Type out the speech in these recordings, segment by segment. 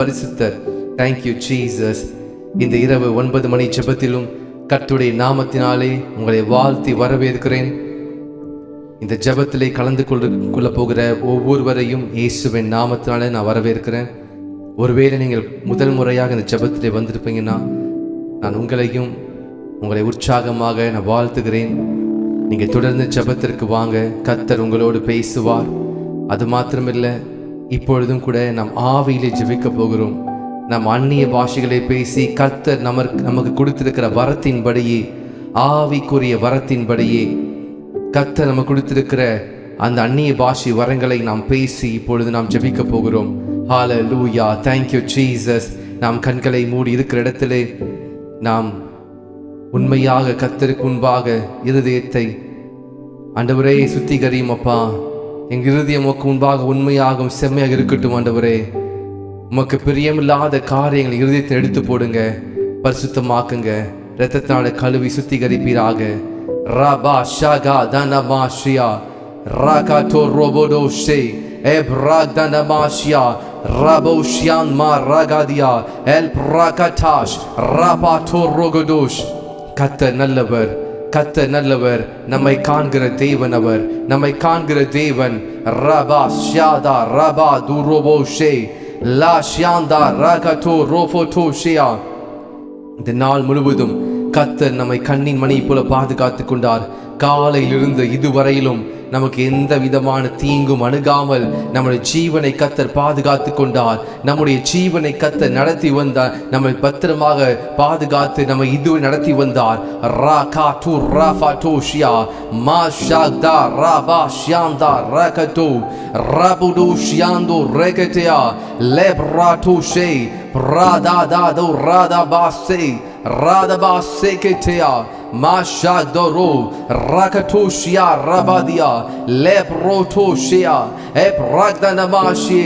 பரிசுத்தர். Thank you Jesus. இந்த இரவு 9 மணி ஜெபத்திலும் கர்த்தருடைய நாமத்தினாலே உங்களை வாழ்த்தி வரவேற்கிறேன். இந்த ஜெபத்திலே கலந்து கொள்ள போகிற ஒவ்வொருவரையும் இயேசுவின் நாமத்தினாலே நான் வரவேற்கிறேன். ஒருவேளை நீங்கள் முதல் முறையாக இந்த ஜெபத்திலே வந்திருப்பீங்கன்னா நான் உங்களை உற்சாகமாக நான் வாழ்த்துகிறேன். நீங்கள் தொடர்ந்து ஜெபத்திற்கு வாங்க. கர்த்தர் உங்களோடு பேசுவார். அது மாத்திரமில்லை, இப்பொழுதும் கூட நாம் ஆவியிலே ஜெபிக்க போகிறோம். நாம் அந்நிய பாஷைகளை பேசி கர்த்தர் நமக்கு கொடுத்திருக்கிற வரத்தின்படியே, ஆவிக்குரிய வரத்தின்படியே கர்த்தர் நமக்கு கொடுத்திருக்கிற அந்த அந்நிய பாஷை வரங்களை நாம் பேசி இப்பொழுது நாம் ஜெபிக்க போகிறோம். ஹல்லேலூயா, தேங்க்யூ ஜீசஸ். நாம் கண்களை மூடி இருக்கிற இடத்திலே நாம் உண்மையாக கர்த்தருக்கு முன்பாக இருதயத்தை ஆண்டவரே சுத்திகரியும் அப்பா. எங்கள் இருதயம் உமக்கு முன்பாக உண்மையாகவும் செம்மையாக இருக்கட்டும் ஆண்டவரே. உமக்கு பிரியமில்லாத காரியங்களை இருதயத்தை எடுத்து போடுங்க, பரிசுத்தமாக்குங்க. இரத்தத்தினால கழுவி சுத்திகரிப்பீராக. ரபா ஷாகா தனமாஷியா ராகாட்டோ ரோபோடோஷே எப்ராக்தனமாஷியா ரபோஷியான் மா ராகாதியா எல் பிராகட்டாஷ் ரபாட்டோ ரோகோடோஷ். கர்த்தர் நல்லவர், கர்த்தர் நல்லவர். நம்மை காண்கிற தேவன் அவர், நம்மை காண்கிற தேவன். ரபா ஷாதா ரபா துரோபோஷே லா ஷியாந்தா ரகட்டோ ரோஃபோட்டோஷியா. இந்த நாள் முழுவதும் கர்த்தர் நம்மை கண்ணின் மணி போல பாதுகாத்து கொண்டார். காலையிலிருந்து இதுவரையிலும் நமக்கு எந்த விதமான தீங்கும் அணுகாமல் நம்முடைய ஜீவனை கர்த்தர் பாதுகாத்து கொண்டார். நம்முடைய ஜீவனை கர்த்தர் நடத்தி வந்தார். நம்மை பத்திரமாக பாதுகாத்து நம்மை இதுவரை நடத்தி வந்தார். ராகாட்டு ராஃபாட்டோஷியா மாஷாக்தா ராபா ஷியாந்தா ரகட்டோ ரபுடு ஷியாந்தோ ரெகட்டியா லெப்ராட்டோஷே ராதாதாதோ ராதாபாசே ராதாபாசேகெட்டியா மாஷாக்தோரோ ரகட்டோஷியா ரபாதியா லெப்ரோட்டோஷியா எப்ராக்தனமாஷி.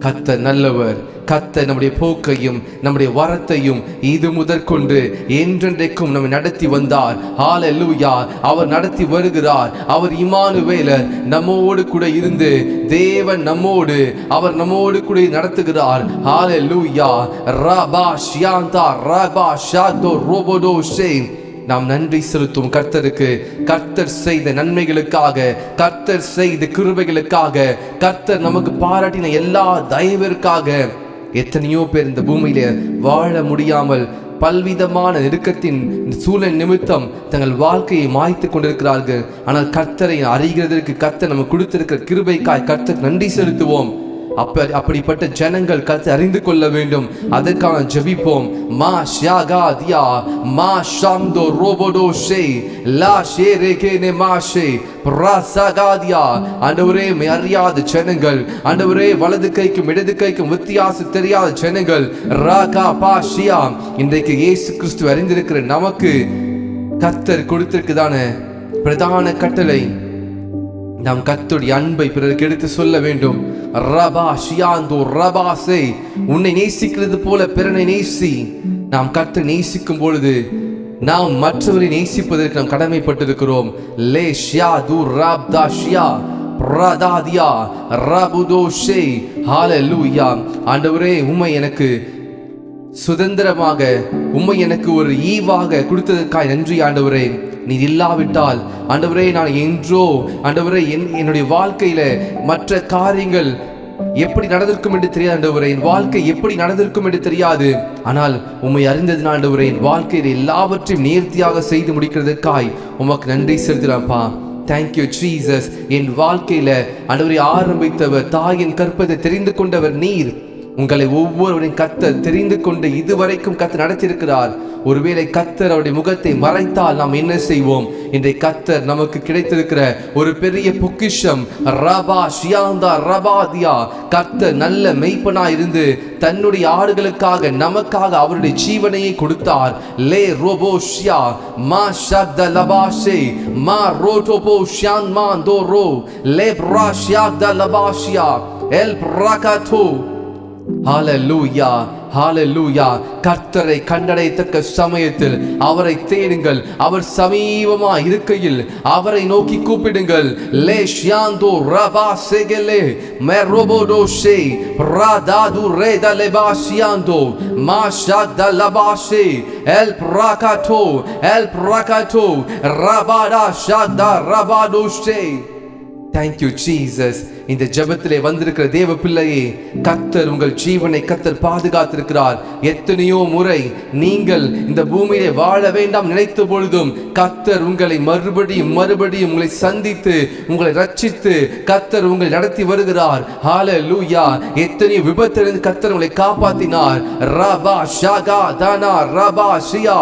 கர்த்தர் நல்லவர். கர்த்தர் நம்முடைய போக்கையும் நம்முடைய வரத்தையும் இது முதற்கொண்டு என்றென்றைக்கும் நம்மை நடத்தி வந்தார். ஹல்லேலூயா. அவர் நடத்தி வருகிறார். அவர் இம்மானுவேலர், நம்மோடு கூட இருந்து தேவன் நம்மோடு, அவர் நம்மோடு கூட நடத்துகிறார். ஹல்லேலூயா. ரபா ஷியாந்தா ரபா ஷாதோ ரோபோடோஷே. நாம் நன்றி செலுத்தும் கர்த்தருக்கு, கர்த்தர் செய்த நன்மைகளுக்காக, கர்த்தர் செய்த கிருபைகளுக்காக, கர்த்தர் நமக்கு பாராட்டின எல்லா தயவிற்காக. எத்தனையோ பேர் இந்த பூமியில வாழ முடியாமல் பல்விதமான நெருக்கத்தின் சூழல் நிமித்தம் தங்கள் வாழ்க்கையை மாய்த்து கொண்டிருக்கிறார்கள். ஆனால் கர்த்தரை அறிகிறதற்கு கர்த்தர் நமக்கு கொடுத்திருக்கிற கிருபைக்காய் கர்த்தர் நன்றி செலுத்துவோம். அப்படிப்பட்ட ஜனங்கள் கர்த்தரை அறிந்து கொள்ள வேண்டும். அதற்காக ஜெபிப்போம். மா ஷாகாதியா மா ஷாம்தோ ரோபோடோஷே லா ஷேரேகேனே மாஷே பிரசாகாதியா. ஆண்டவரே, அறியாத ஜனங்கள், ஆண்டவரே, வலது கைக்கும் இடது கைக்கும் வித்தியாசம் தெரியாத ஜனங்கள் ராகா பாஷியா. இன்றைக்கு இயேசு கிறிஸ்து அறிந்திருக்கிற நமக்கு கர்த்தர் கொடுத்திருக்குதான பிரதான கட்டளை, நாம் கர்த்தருடைய அன்பை பிறருக்கு எடுத்து சொல்ல வேண்டும். ரபா ஷியாந்தோ ரபாசே. உன்னை நேசிக்கிறது போல பிறனை நேசி. நாம் கர்த்தரை நேசிக்கும் பொழுது நாம் மற்றவரை நேசிப்பதற்கு நாம் கடமைப்பட்டிருக்கிறோம். லே ஷியா து ராப்தா ஷியா பிரதாதியா ரபுதோஷே. ஹல்லேலூயா. ஆண்டவரே, உம்மை எனக்கு சுதந்திரமாக, உம்மை எனக்கு ஒரு ஈவாக கொடுத்ததற்காய் நன்றி ஆண்டவரே. நீர் இல்லாவிட்டால் ஆண்டவரே நான் என்றோ ஆண்டவரே என்னுடைய வாழ்க்கையில மற்ற காரியங்கள் எப்படி நடந்திருக்கும் என்று தெரியாது ஆண்டவரே. என் வாழ்க்கை எப்படி நடந்திருக்கும் என்று தெரியாது. ஆனால் உம்மை அறிந்ததினால் ஆண்டவரே என் வாழ்க்கையில் எல்லாவற்றையும் நேர்த்தியாக செய்து முடிக்கிறதுக்காய் உமக்கு நன்றி செலுத்துகிறேன்ப்பா. Thank you Jesus. என் வாழ்க்கையில ஆண்டவரை ஆரம்பித்தவர், தாயின் கற்பத்தை தெரிந்து கொண்டவர் நீர். உங்களை ஒவ்வொருவரையும் கர்த்தர் தெரிந்து கொண்டு இதுவரைக்கும் கர்த்தர் நடத்தியிருக்கிறார். ஒருவேளை கர்த்தர் அவருடைய முகத்தை மறைத்தால் நாம் என்ன செய்வோம்? இன்றைக்கு கர்த்தர் நமக்கு கிடைத்திருக்கிற ஒரு பெரிய பொக்கிஷம். ரபா ஷியாந்தா ரபாதியா. கர்த்தர் நல்ல மெய்ப்பனாய் இருந்து தன்னுடைய ஆடுகளுக்காக நமக்காக அவருடைய ஜீவனையை கொடுத்தார். லே ரோபோஷியா மா ஷக்த லபாஷே மா ரோடோபோ ஷியான் மா தோரோ லே பிரா ஷக்த லபாஷியா எல் பிரகாட்டோ. ஹalleluya ஹalleluya. கர்த்தரை கண்டடையத்தக்க சமயத்தில் அவரை தேடுங்கள். அவர் சமீபமா இருக்கையில் அவரை நோக்கி கூப்பிடுங்கள். லே ஷியாந்தோ ரபா செகலே மெரோபோடோ ஷே ராதாது ரேதா லெபா ஷியாந்தோ மாஷாதா லபாஷே எல் பிரகாட்டோ ரபாடா ஷாதா ரபாடோ ஷே. Thank you Jesus. இந்த ஜெபத்திலே வந்திருக்கிற தேவ பிள்ளையே, கர்த்தர் உங்கள் ஜீவனை கர்த்தர் பாதுகாத்திருக்கிறார். எத்தனையோ முறை நீங்கள் இந்த பூமியிலே வாழ வேண்டாம் நினைத்த பொழுதும் கர்த்தர் உங்களை மறுபடியும் உங்களை சந்தித்து உங்களை ரட்சித்து கர்த்தர் உங்களை நடத்தி வருகிறார். ஹalleluya. எத்தனையோ விபத்திலிருந்து கர்த்தர் உங்களை காப்பாற்றினார். ரபா ஷாகா தானா ரபா ஷியா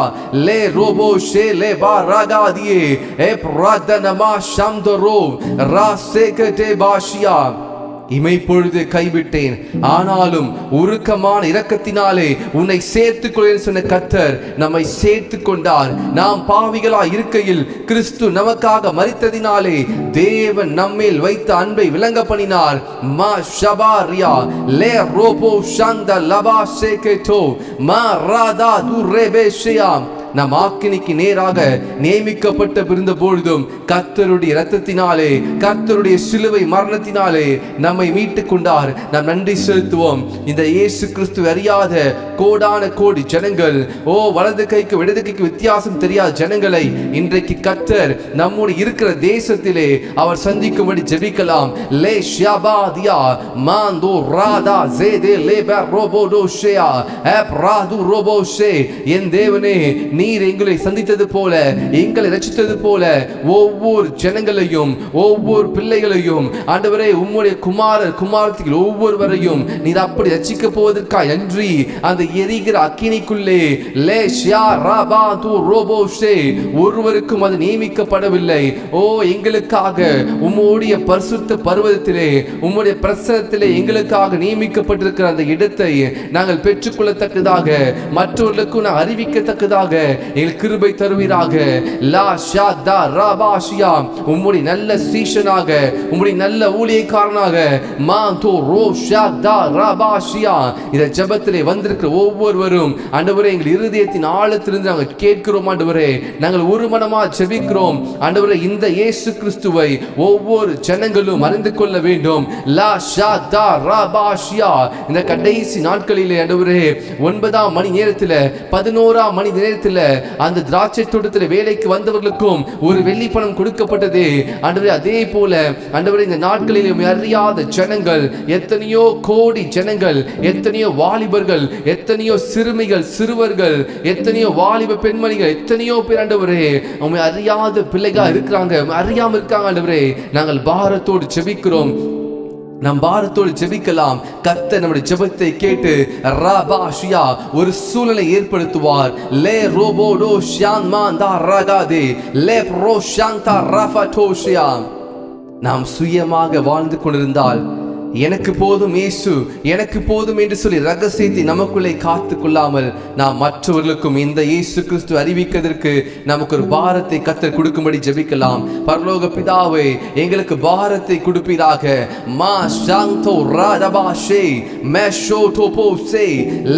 லே ரோபோ ஷே லே பா ராகாதியே ஏ பிரதனமா ஷம்தரோ ராசேகதே பாஷியா. இமைப்பொழுது கைவிட்டேன், ஆனாலும் உருக்கமான இரக்கத்தினாலே உன்னை சேர்த்துக் கொள்ள சொன்ன கர்த்தர் நம்மை சேர்த்து கொண்டார். நாம் பாவிகளா இருக்கையில் கிறிஸ்து நமக்காக மரித்ததினாலே தேவன் நம்மேல் வைத்த அன்பை விளங்க பண்ணினார். மா ஷபாரியா லே ரோபோ ஷந்த லபா சேகேட்டோ மா ராதா துரேபேஷியா. நம் ஆக்கினிக்கு நேராக நியமிக்கப்பட்ட பிறந்த பொழுதும் கர்த்தருடைய இரத்தத்தினாலே கர்த்தருடைய சிலுவை மரணத்தினாலே நம்மை மீட்டுக் கொண்டார். நாம் நன்றி செலுத்துவோம். இந்த இயேசு கிறிஸ்து அறியாத கோடான கோடி ஜனங்கள், வலது கைக்கு இடது கைக்கு வித்தியாசம் தெரியாத ஜனங்களை இன்றைக்கு கர்த்தர் நம்முடைய இருக்கிற தேசத்திலே அவர் சந்திக்கும்படி ஜெபிக்கலாம். லே ஷாபாதியா மாந்தோ ராதா ஜேதே லேபா ரோபோடோ ஷேயா அப்ராது ரோபோ ஷே. என் தேவனே, நீர் எங்களை சந்தித்தது போல எங்களை ரட்சித்தது போல ஒவ்வொரு ஜனங்களையும் ஒவ்வொரு பிள்ளைகளையும் ஆண்டவரே உம்முடைய குமாரத்திகள் ஒவ்வொருவரையும் நீர் அப்படி ரட்சிக்க போவதற்காக நன்றி. அந்த எரிகிற அக்கினிக்குள்ளே லே ஷியா ராபா து ரோபோ ஷே ஒருவருக்கும் அது நியமிக்கப்படவில்லை. எங்களுக்காக உம்முடைய பரிசுத்த பர்வதத்திலே உம்முடைய பிரசன்னத்திலே எங்களுக்காக நியமிக்கப்பட்டிருக்கிற அந்த இடத்தை நாங்கள் பெற்றுக்கொள்ளத்தக்கதாக மற்றவர்களுக்கும் நான் அறிவிக்கத்தக்கதாக எங்கள் கிருபை தருவீராக. லா ஷாதா ராபாஷியா உம்முடைய நல்ல சீஷனாக உம்முடைய நல்ல ஊழியக்காரனாக மாந்தோ ரோ ஷாதா ராபாஷியா. இந்த ஜெபத்திலே வந்திருக்கிற ஒவ்வொருவரும் ஆண்டவரே எங்கள் இருதயத்தின் ஆழத்திலிருந்து நாங்கள் கேட்கிறோம். ஆண்டவரே, நாங்கள் ஒரு மனமா ஜெபிக்கிறோம். ஆண்டவரே, இந்த இயேசு கிறிஸ்துவை ஒவ்வொரு ஜனங்களும் அறிந்து கொள்ள வேண்டும். லா ஷாதா ராபாஷியா. இந்த கடைசி நாட்களிலே ஆண்டவரே 9ஆம் மணி நேரத்தில் 11ஆம் மணி நேரத்தில் அந்த திராட்சை தோட்டத்தில் வேலைக்கு வந்தவர்களுக்கும் ஒரு வெள்ளி பணம் கொடுக்கப்பட்டது. ஆண்டவரே, அதே போல ஆண்டவரே இந்த நாட்களில் அறியாத ஜனங்கள், எத்தனையோ கோடி ஜனங்கள், எத்தனையோ வாலிபர்கள், எத்தனையோ சிறுமிகள் சிறுவர்கள், எத்தனையோ வாலிப பெண்மணிகள், எத்தனையோ பேர் ஆண்டவரே அவங்க அறியாத பிள்ளைகளாக இருக்கிறாங்க, அறியாம இருக்காங்க. ஆண்டவரே, நாங்கள் பாரத்தோடு ஜெபிக்கிறோம். நாம் பாரத்தோடு ஜெபிக்கலாம். கர்த்தர் நம்முடைய ஜெபத்தை கேட்டு ராபாஷியா ஒரு சூழலை ஏற்படுத்துவார். லே ரோபோடோ ஷான் மாந்தா ராகாதே லே ப்ரோ ஷாந்தா ராஃபாட்டோஷியா. நாம் சுயமாக வாழ்ந்து கொண்டிருந்தால் எனக்கு போதும் இயேசு எனக்கு போதும் என்று சொல்லி ரகசியத்தை நமக்குள்ளே காத்து கொள்ளாமல் நாம் மற்றவர்களுக்கும் இந்த இயேசு கிறிஸ்து அறிவிக்கிறதற்கு நமக்கு ஒரு பாரத்தை கர்த்தர் கொடுக்கும்படி ஜெபிக்கலாம். பரலோக பிதாவே, எங்களுக்கு பாரத்தை கொடுப்பீராக. மா ஷாந்தோ ராதபாஷே மேஷோ டோபோசே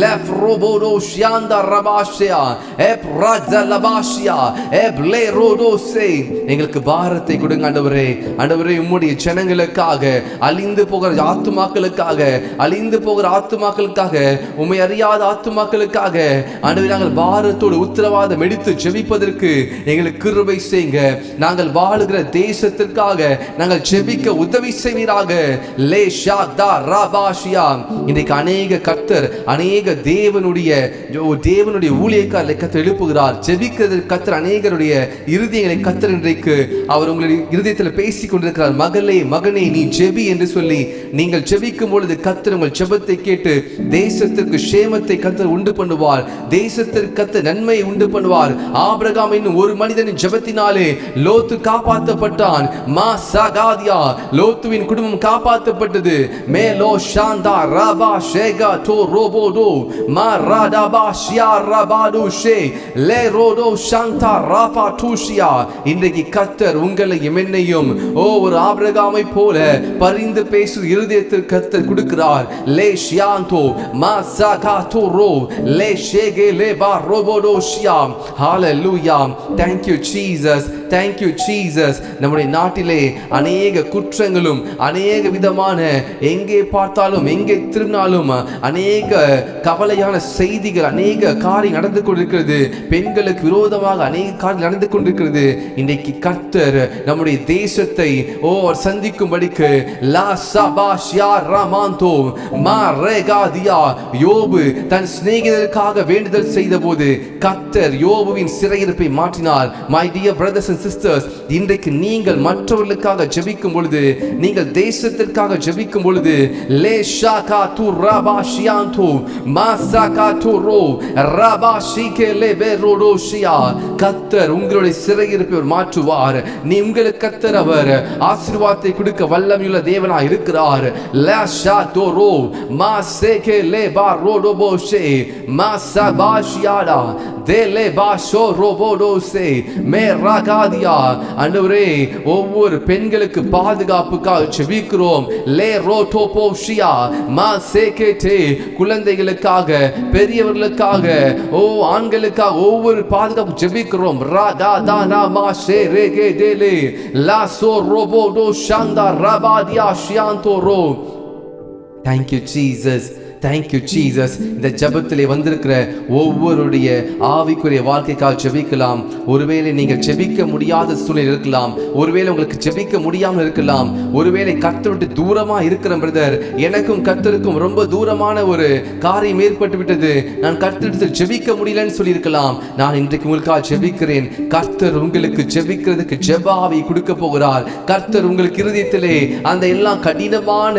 லெஃப் ரோபோடோ ஷியாந்தா ரபாஷியா எப் ராஜலபாஷியா எப் லே ரோடோசே. எங்களுக்கு பாரத்தை கொடுங்க ஆண்டவரே. ஆண்டவரே, உம்முடைய ஜனங்களுக்காக அழிந்து போகிற ஆத்துமாக்களுக்காக அழிந்து போகிற ஆத்துமாக்களுக்காக உம்மை அறியாத ஆத்துமாக்களுக்காக ஆண்டவரே நாங்கள் பாரத்தோடு உத்தரவாதம் எடுத்து ஜெபிப்பதற்கு எங்களுக்கு கிருபை செய்யுங்க. நாங்கள் வாழுகிற தேசத்திற்காக நாங்கள் ஜெபிக்க உதவி செய்வீராக. லே ஷாதா ராபாஷியா. இன்றைக்கு அநேக கர்த்தர் அநேக தேவனுடைய ஊழியக்காரர்களை கர்த்தர் எழுப்புகிறார். ஜெபிக்கிறதற்கு கர்த்தர் அநேகருடைய இருதயங்களை கர்த்தர் இன்றைக்கு அவர் உங்களுடைய இருதயத்தில் பேசிக் கொண்டிருக்கிறார். மகளே மகனே, நீ ஜெபி என்று சொல்லி நீங்கள் ஜெபிக்கும் பொழுது கர்த்தர் உங்கள் ஜெபத்தை கேட்டு தேசத்திற்கு சேமத்தை கர்த்தர் உண்டு பண்ணுவார். தேசத்திற்கு கர்த்தர் நன்மையை உண்டு பண்ணுவார். ஆபிரகாம் என்னும் ஒரு மனிதனின் ஜெபத்தினாலே லோத்து காப்பாற்றப்பட்டான். மா சகாதியா லோத்துவின் குடும்பம் காப்பாற்றப்பட்டது. மேலோ ஷாந்தா ராபா ஷேகா டோ ரோபோடோ மா ராடாபா ஷியா ராபாடு ஷே லே ரோடோ ஷாந்தா ராபா டூஷியா. இன்றைக்கு கர்த்தர் உங்களை என்னையும் ஒரு ஆபிரகாமை போல பரிந்து பேசு இருதயத்தில் கர்த்தர் கொடுக்கிறார். லே ஷியாந்தோ மாசாகாதோரோ லே ஷேகே லே பா ரோபோடோஷியா. ஹalleluya. Thank you Jesus. Thank you Jesus. நம்முடைய நாட்டிலே அநேக குற்றங்களும் அநேக விதமான எங்கே பார்த்தாலும் எங்கே திரும்பினாலும் அநேக கவலையான செய்திகள், அநேக காரியம் நடந்து கொண்டிருக்கிறது. பெண்களுக்கு விரோதமாக அநேக காரியம் நடந்து கொண்டிருக்கிறது. இன்றைக்கு கர்த்தர் நம்முடைய தேசத்தை சந்திக்கும்படிக்கு லா சபாஷியா ராமாந்தோ மா ரேகாதியா யோபு தன் சிநேகிதருக்காக வேண்டுதல் செய்த போது கர்த்தர் யோபுவின் சிறையிருப்பை மாற்றினார். My dear brothers and sisters, இன்றைக்கு நீங்கள் மற்றவர்களுக்காக ஜெபிக்கும் பொழுது, நீங்கள் தேசத்திற்காக ஜெபிக்கும் பொழுது லே ஷாகா து ராபாஷியாந்து மாசாகா து ரோ ராபாஷிகே லே பெரோடோஷியா. கர்த்தர் உங்களுடைய சிறையிருப்பை மாற்றுவார். உங்களுக்கு கர்த்தர் அவர் ஆசீர்வாதத்தை கொடுக்க வல்லமையுள்ள தேவனாய் இருக்கிறார். லா ஷா தோரோ மாசேகே லே பாரோடோபோஷே மாசாபாஷியாடா தேலே பாஷோ ரோபோடோசே மே ராகாதியா. ஆண்டவரே, ஒவ்வொரு பெண்களுக்கு பாதுகாப்புக்காக ஜெபிக்கிறோம். லே ரோடோபோஷியா மாசேகேடே குழந்தைகளுக்காக, பெரியவர்களுக்காக, ஆண்களுக்காக ஒவ்வொரு பாதுகாப்பு ஜெபிக்கிறோம். ராகாதானா மாஷே ரேகே தேலே lasso ரோபோடோ Shantha ராபாதியா ஷியாந்தோரோ. Thank you Jesus. Thank you Jesus. இந்த ஜெபத்திலே வந்திருக்கிற ஒவ்வொருடைய ஆவிக்குரிய வாழ்க்கைக்காக ஜெபிக்கலாம். ஒருவேளை நீங்கள் ஜெபிக்க முடியாத சூழ்நிலை இருக்கலாம். ஒருவேளை உங்களுக்கு ஜெபிக்க முடியாமல் இருக்கலாம். ஒருவேளை கர்த்தரை விட்டு தூரமா இருக்கிற பிரதர், எனக்கும் கர்த்தருக்கும் ரொம்ப தூரமான ஒரு காரியம் ஏற்பட்டு விட்டது, நான் கர்த்தரிடத்தில் ஜெபிக்க முடியலன்னு சொல்லியிருக்கலாம். நான் இன்றைக்கு உங்களுக்காக ஜெபிக்கிறேன். கர்த்தர் உங்களுக்கு ஜெபிக்கிறதுக்கு ஜெபாவை கொடுக்க போகிறார். கர்த்தர் உங்களுக்கு இருதயத்திலே அந்த எல்லாம் கடினமான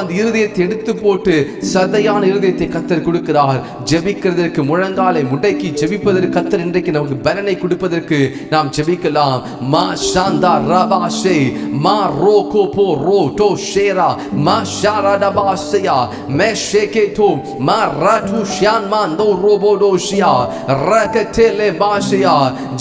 அந்த இருதயத்தை எடுத்து போட்டு சதையான இருதயத்தை கர்த்தர் கொடுக்கிறார். ஜெபிக்கிறதற்கு முழங்காலை முடக்கி ஜெபிப்பதற்கு கர்த்தர் இன்றைக்கு நமக்கு பலனை கொடுப்பதற்கு நாம் ஜெபிக்கலாம். மா ஷாந்தா ரபாஷே மா ரோகோ போ ரோ டோ ஷேரா மா ஷாராடா பாஷயா மெஷேகேதோ மா ராட்டு ஷான் மாந்தோ ரோபோடோஷியா ரகதேலே பாஷயா.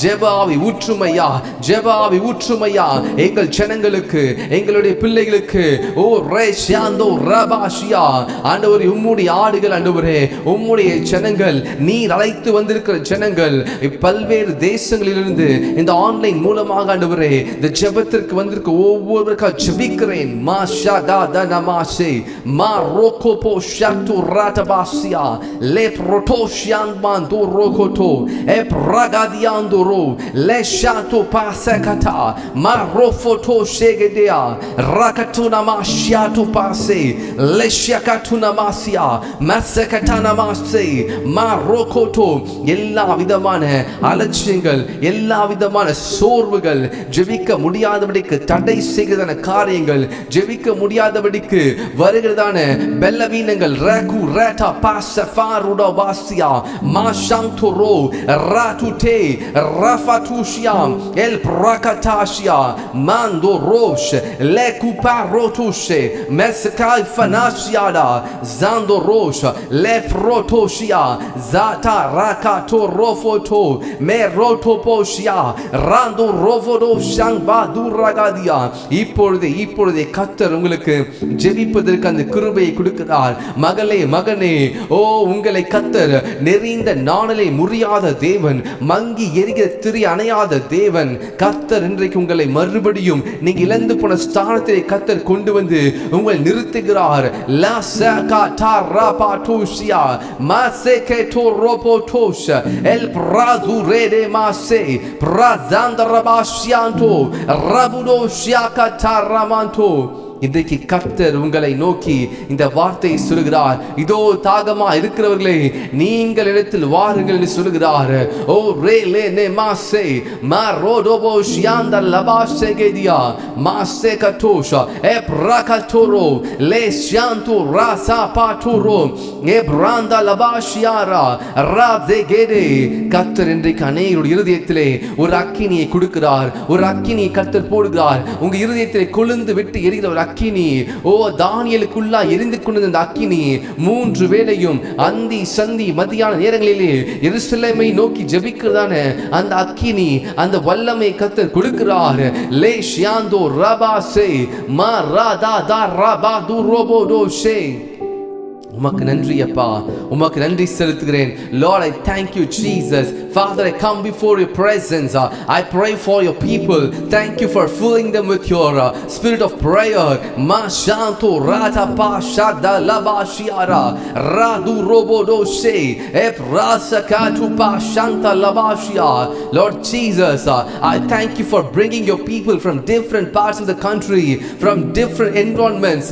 ஜெபாவி ஊற்றுமையா, ஜெபாவி ஊற்றுமையா எங்கள் ஜனங்களுக்கு, எங்களுடைய பிள்ளைகளுக்கு. ஓ ரே ஷாந்தோ ரபாஷியா. ஆண்டவரே, உம்முடைய ஆடுகள், ஆண்டவரே உம்முடைய ஜனங்கள், நீர் அழைத்து வந்திருக்கிற ஜனங்கள் பல்வேறு தேசங்களிலிருந்து இந்த ஆன்லைன் மூலமாக ஆண்டவரே இந்த ஜெபத்திற்கு வந்திருக்க ஒவ்வொருவருக்காக ஜெபிக்கிறேன். மா ஷாகா தனமாஷே மா ரோகோபோ ஷாட்டு ராடபாசியா லே ப்ரோட்டோஷியான் மாந்து ரோகோட்டோ எ ப்ராகாதியாந்துரோ லே ஷாட்டு பாசகட்டா மா ரோஃபோட்டோ ஷேகெடியா ராகட்டுனா மாஷியாட்டு பாசே லே ஷாகட்டுனா மாசியா மசகட்டனா மாசே மா ரோகோட்டோ. எல்லா விதமான அலட்சியங்கள், எல்லா விதமான சோர்வுகள், ஜெபிக்க முடியாதபடிக்கு தடை செய்கிறதான காரியங்கள், ஜெபிக்க முடியாதபடிக்கு வருகிறதான பலவீனங்கள் ரகு ரேட்டா பாசஃபாருடா வாசியா மாஷாந்தோரோ ராட்டுடே ரஃபாட்டுஷியாம் எல் ப்ராகட்டாஷியா மாந்தோ ரோஷ் லேகுபா ரோட்டுஷே மெஸ்காய் ஃபனாஷியாடா zando rosh lefrotoshia zata rakato rofoto merotoposhia rando rovodo shangba duragadia. இப்பொழுதே கர்த்தர் உங்களுக்கு ஜெபிப்பதற்கு அந்த கிருபையை கொடுக்கிறார். மகளே, மகனே, உங்களை கர்த்தர் நெறிந்த நாணலை முறியாத தேவன், மங்கி எரிகிற திரி அணையாத தேவன். கர்த்தர் இன்றைக்கு உங்களை மறுபடியும் நீங்க இழந்து போன ஸ்தானத்திலே கர்த்தர் கொண்டு வந்து உங்களை நிறுத்துகிறார். Tarapatushia Maseketo Ropotosh El Prazurede Mase Prazandarabashianto Rabudo Shiaka Taramanto. இன்றைக்கு கர்த்தர் உங்களை நோக்கி இந்த வார்த்தையை சொல்கிறார். இதோ தாகமா இருக்கிறவர்களே, நீங்கள் இடத்தில் வாருங்கள் என்று சொல்கிறார். ஓ ரே லே நே மாசே மா ரோடோபோ ஷியாந்த லபாஷே கேதியா மாசே கட்டோஷா எ பிரகட்டோரோ லே ஷியாந்து ராசா பாட்டோரோ எ பிராந்தா லபாஷியாரா ராதே கேடே. கர்த்தர் இன்றைக்கு அநேகருடைய இருதயத்திலே ஒரு அக்கினியை கொடுக்கிறார். ஒரு அக்கினியை கர்த்தர் போடுகிறார். உங்க இருதயத்திலே கொழுந்து விட்டு எரிகிற ஒரு அக்கினி, தானியேலுக்குள்ளா எரிந்து கொண்டிருந்த அந்த அக்கினி 3 வேளையும் அந்தி சந்தி மத்தியான நேரங்களிலே எருசலேமை நோக்கி ஜெபிக்கிறதான அந்த அக்கினி, அந்த வல்லமை கர்த்தர் கொடுக்கிறார். லே ஷியாந்தோ ரபாசே மா ராதா தா ரபா து ரோபோ டோஷே. உமக்கு நன்றி அப்பா, உமக்கு நன்றி செலுத்துகிறேன். Lord, I thank you Jesus. Father, I come before your presence. I pray for your people. Thank you for filling them with your spirit of prayer. Ma shanto rata pa shada laba shiara radu robo doshe ep rasa katu pa shanta laba shia. Lord Jesus, I thank you for bringing your people from different parts of the country, from different environments.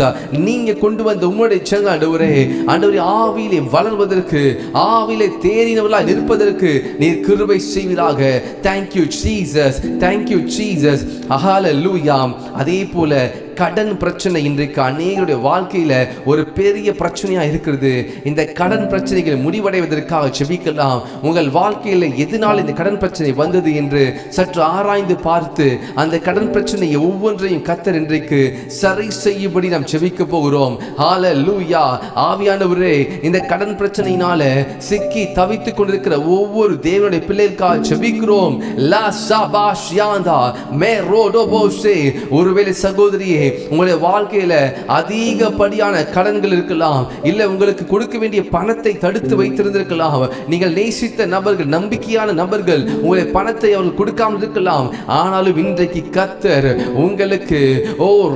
நீங்க கொண்டு வந்த உம்முடைய ஜனங்கள் ஆண்டவரே, ஆண்டவரே ஆவியிலே வளர்வதற்கு, ஆவியிலே தேறினவர்களாய் நிற்பதற்கு நீர் கிருபை செய்வீராக. Thank you Jesus, thank you Jesus. ஹalleluya. அதே போல கடன் பிரச்சனை இன்றைக்கு அநேகருடைய வாழ்க்கையில ஒரு பெரிய பிரச்சனையா இருக்கிறது. இந்த கடன் பிரச்சனைகள் முடிவடைவதற்காக ஜெபிக்கலாம். உங்கள் வாழ்க்கையில எதனால் இந்த கடன் பிரச்சனை வந்தது என்று சற்று ஆராய்ந்து பார்த்து அந்த கடன் பிரச்சனையை ஒவ்வொன்றையும் கர்த்தர் இன்றைக்கு சரி செய்யும்படி நாம் ஜெபிக்க போகிறோம். ஹalleluya. ஆவியானவரே, இந்த கடன் பிரச்சனையினால சிக்கி தவித்துக் கொண்டிருக்கிற ஒவ்வொரு தேவனுடைய பிள்ளைகளுக்காக ஜெபிக்கிறோம். லா சபாஷ் யாந்தா மே ரோடோபோஷே. ஒருவேளை சகோதரியே, உங்களுடைய வாழ்க்கையில அதிகப்படியான கடன்கள் இருக்கலாம், இல்ல உங்களுக்கு கொடுக்க வேண்டிய பணத்தை தடுத்து வைத்திருந்திருக்கலாம். நீங்கள் நேசித்த நபர்கள், நம்பிக்கையான நபர்கள் உங்களுடைய பணத்தை அவர்கள் கொடுக்காமல் இருக்கலாம். ஆனாலும் இன்றைக்கு கர்த்தர் உங்களுக்கு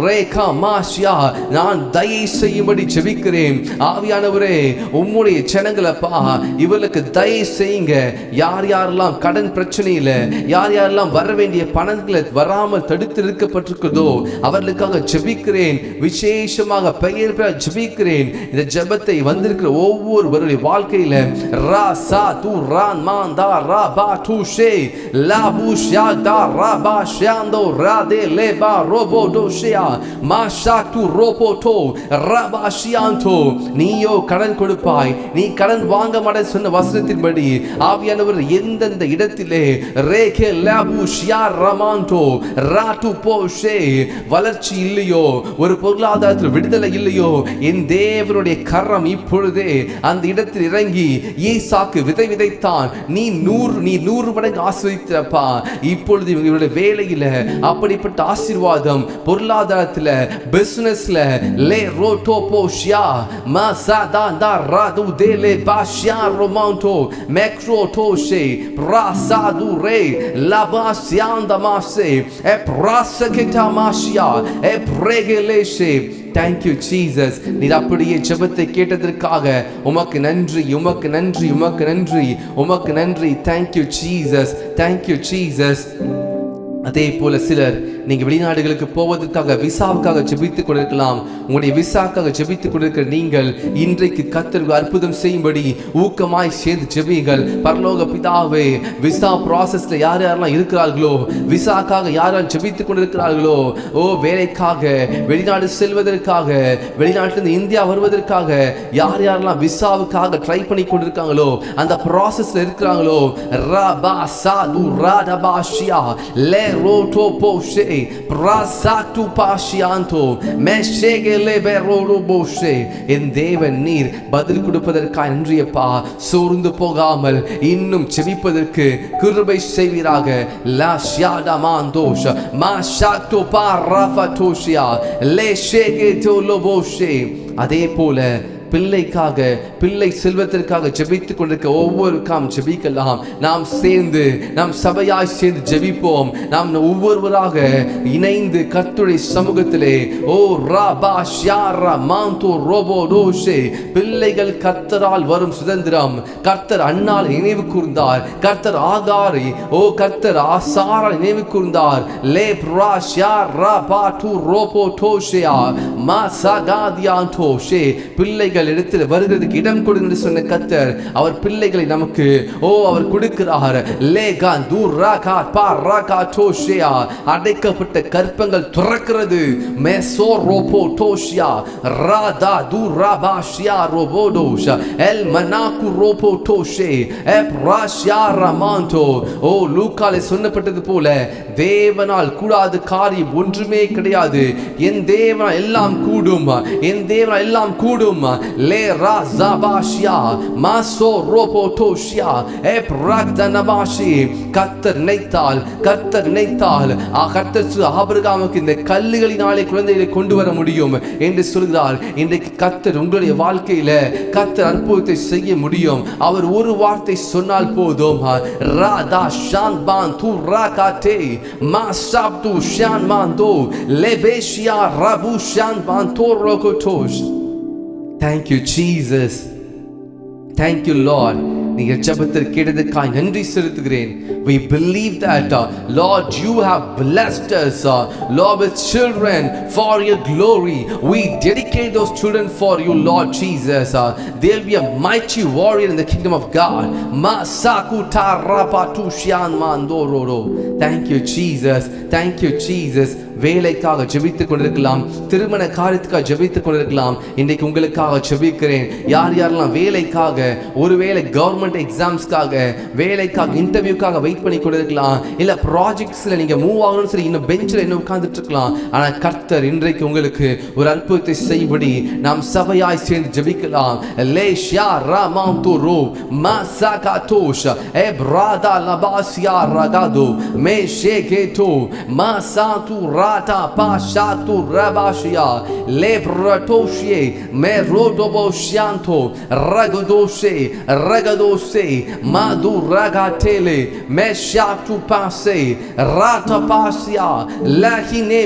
ரேகா மாஷியா நான் தயை செய்யும்படி ஜெபிக்கிறேன். ஆவியானவரே, உம்முடைய ஜனங்களப்பா, இவர்களுக்கு தயை செய்யுங்க. யார் யாரெல்லாம் கடன் பிரச்சனையில, யார் யாரெல்லாம் வர வேண்டிய பணங்களை வராமல் தடுத்து இருக்கப்பட்டிருக்கிறதோ அவர்களுக்காக ஜெபிக்கிறேன். விசேஷமாக பெயர் ஜெபிக்கிறேன். இந்த ஜெபத்தை வந்திருக்கிற ஒவ்வொருவருடைய வாழ்க்கையில ரா சா து ரான் மாந்தா ரா பா டு ஷே லா பு ஷா தா ரா பா ஷாந்தோ ரா தே லே பா ரோபோ டோ ஷியா மா ஷா டு ரோபோ டோ ரா பா ஷியாந்தோ. நீயோ கடன் கொடுப்பாய், நீ கடன் வாங்க மாட்டேன்னு சொன்ன வசனத்தின்படி ஆவியானவர் எந்தெந்த இடத்திலே ரேகே லா பு ஷியா ரமாந்தோ ரா டு போ ஷே வளர்ச்சி இல்லையோ, ஒரு பொருளாதாரத்தில் விடுதலை இல்லையோ, என் தேவனுடைய கரம் இப்பொழுதே அந்த இடத்தில் இறங்கி ஈசாக்கு விதை விதைத்தான், நீ 100 மடங்கு ஆசீர்வதித்தப்பா. இப்பொழுது இவருடைய வேலையில அப்படிப்பட்ட ஆசீர்வாதம், பொருளாதாரத்தில், பிசினஸ்ல லே ரோட்டோ போஷியா மசாதா தா ராது தேலே பாஷியா ரொமாண்டோ மேக்ரோ டோஷே பிராசாது ரே லபாசியாந்த மாசே எ பிராசகெட்டா மாஷியா எ பிரேகலேஷே. Thank you Jesus. நீர் அப்படியே ஜெபத்தை கேட்டதற்காக உமக்கு நன்றி, உமக்கு நன்றி, உமக்கு நன்றி, உமக்கு நன்றி. Thank you Jesus, thank you Jesus. அதே போல சிலர் நீங்க வெளிநாடுகளுக்கு போவதற்காக விசாவுக்காக ஜெபித்துக் கொண்டிருக்கலாம். உங்களுடைய விசாக்காக ஜெபித்துக் கொண்டிருக்கிற நீங்கள் இன்றைக்கு கர்த்தர் அற்புதம் செய்யும்படி ஊக்கமாய் சேர்ந்து ஜெபியுங்கள். பரலோக பிதாவே, விசா ப்ராசஸ்ல யார் யாரெல்லாம் இருக்கிறார்களோ, விசாக்காக யாரால் ஜெபித்துக் கொண்டிருக்கிறார்களோ, வேலைக்காக, வெளிநாடு செல்வதற்காக, வெளிநாட்டிலிருந்து இந்தியா வருவதற்காக யார் யாரெல்லாம் விசாவுக்காக ட்ரை பண்ணி கொண்டிருக்காங்களோ, அந்த ப்ராசஸ்ல இருக்கிறாங்களோ, ரபா சாது ராடபாஷியா லே ரோட்டோ போஷே பிராசாட்டு பாஷியாந்தோ மெஷேகலே பெரோடு போஷே. என் தேவன் நீர் பதில் கொடுப்பதற்காக நன்றியப்பா. சோர்ந்து போகாமல் இன்னும் ஜெபிப்பதற்கு கிருபை செய்வீராக. லா ஷியாடா மாந்தோஷ மா ஷாக்டோ பா ராஃபட்டோஷியா லே ஷேகே டோலோ போஷே. அதே போல பிள்ளைக்காக, பிள்ளை செல்வத்திற்காக ஜெபித்துக் கொண்டிருக்க ஒவ்வொருக்காம் ஜெபிக்கலாம். நாம் சேர்ந்து, நாம் சபையாய் சேர்ந்து ஜெபிப்போம். நாம் ஒவ்வொருவராக இணைந்து கர்த்தருடைய சமூகத்திலே ராபா ஷியாரா மாந்தோ ரோபோ டோஷே. பிள்ளைகள் கர்த்தரால் வரும் சுதந்திரம். கர்த்தர் அன்னாள் நினைவு கூர்ந்தார், கர்த்தர் ஆகாரை கர்த்தர் ஆசாரால் நினைவு கூர்ந்தார். லே பிரா ஷியாரா பா டு ரோபோ டோஷேயா மா சகாதியான் டோஷே. பிள்ளைகள் எங்கள் இடத்தில் வருகிறதுக்கு இடம் கொடுங்க சொன்ன கர்த்தர் அவர் பிள்ளைகளை நமக்கு அவர் கொடுக்கிறார். லேகான் தூராகா பாராகா டோஷியா அடைக்கப்பட்ட கற்பங்கள் துறக்கிறது. மெசோ ரோபோ டோஷியா ராதா தூராபாஷியா ரோபோடோஷ எல் மனாகு ரோபோ டோஷே எப்ராஷியா ரமாண்டோ. லூக்காலே சொன்னப்பட்டது போல தேவனால் கூடாத காரியம் ஒன்றுமே கிடையாது. என் தேவனால் எல்லாம் கூடும், என் தேவனால் எல்லாம் கூடும். லே ராசாபாஷியா மாசோ ரோபோ டோஷியா எப்ராக்தனபாஷி. கர்த்தர் நினைத்தால் கர்த்தர் ஆபிரகாமுக்கு இந்த கல்லுகளினாலே குழந்தைகளை கொண்டு வர முடியும் என்று சொல்கிறார். இன்றைக்கு கர்த்தர் உங்களுடைய வாழ்க்கையில கர்த்தர் அற்புதத்தை செய்ய முடியும். அவர் ஒரு வார்த்தை சொன்னால் போதும். ராதா ஷான் பான் து ராகாட்டே மாசாப் து ஷான் மாந்தோ லெபேஷியா ரபு ஷான் பான் தோ ரோகோட்டோஷ். Thank you Jesus. Thank you Lord. நீங்கள் ஜெபத்தில் கேட்டதற்காக நன்றி செலுத்துகிறேன். We believe that Lord you have blessed us Lord with children for your glory. We dedicate those children for you Lord Jesus. They'll be a mighty warrior in the kingdom of God. Masaku tarapatu shian mandororo. Thank you Jesus. Thank you Jesus. வேலைக்காக ஜெபித்துக் கொண்டிருக்கலாம், திருமண காரியத்துக்காக ஜெபித்துக் கொண்டிருக்கலாம். இன்றைக்கு உங்களுக்காக ஜெபிக்கிறேன். யாரெல்லாம் வேலைக்காக, ஒருவேளை கவர்மெண்ட் எக்ஸாம்ஸ்க்காக, வேலைக்காக இன்டர்வியூக்காக வெயிட் பண்ணி கொண்டிருக்கலாம், இல்ல ப்ராஜெக்ட்ஸ்ல நீங்க மூவ் ஆகணும்னு சொல்லி இன்னும் பெஞ்சில் இன்னும் உட்கார்ந்துட்டு இருக்கலாம். ஆனா கர்த்தர் இன்றைக்கு உங்களுக்கு ஒரு அற்புதத்தை செய்யும்படி நாம் சபையாய் சேர்ந்து ஜெபிக்கலாம். லேஷா ராமாந்தோரோ மாசாகாதோஷ எப்ராதா லபாசியா ரகாதோ மேஷேகேதோ மாசாது Rata Pashatu Rabashia Lebratoshe Merodoboshanto Ragadose Madu Ragatele Meshatu Pase Rata Pasia Lahine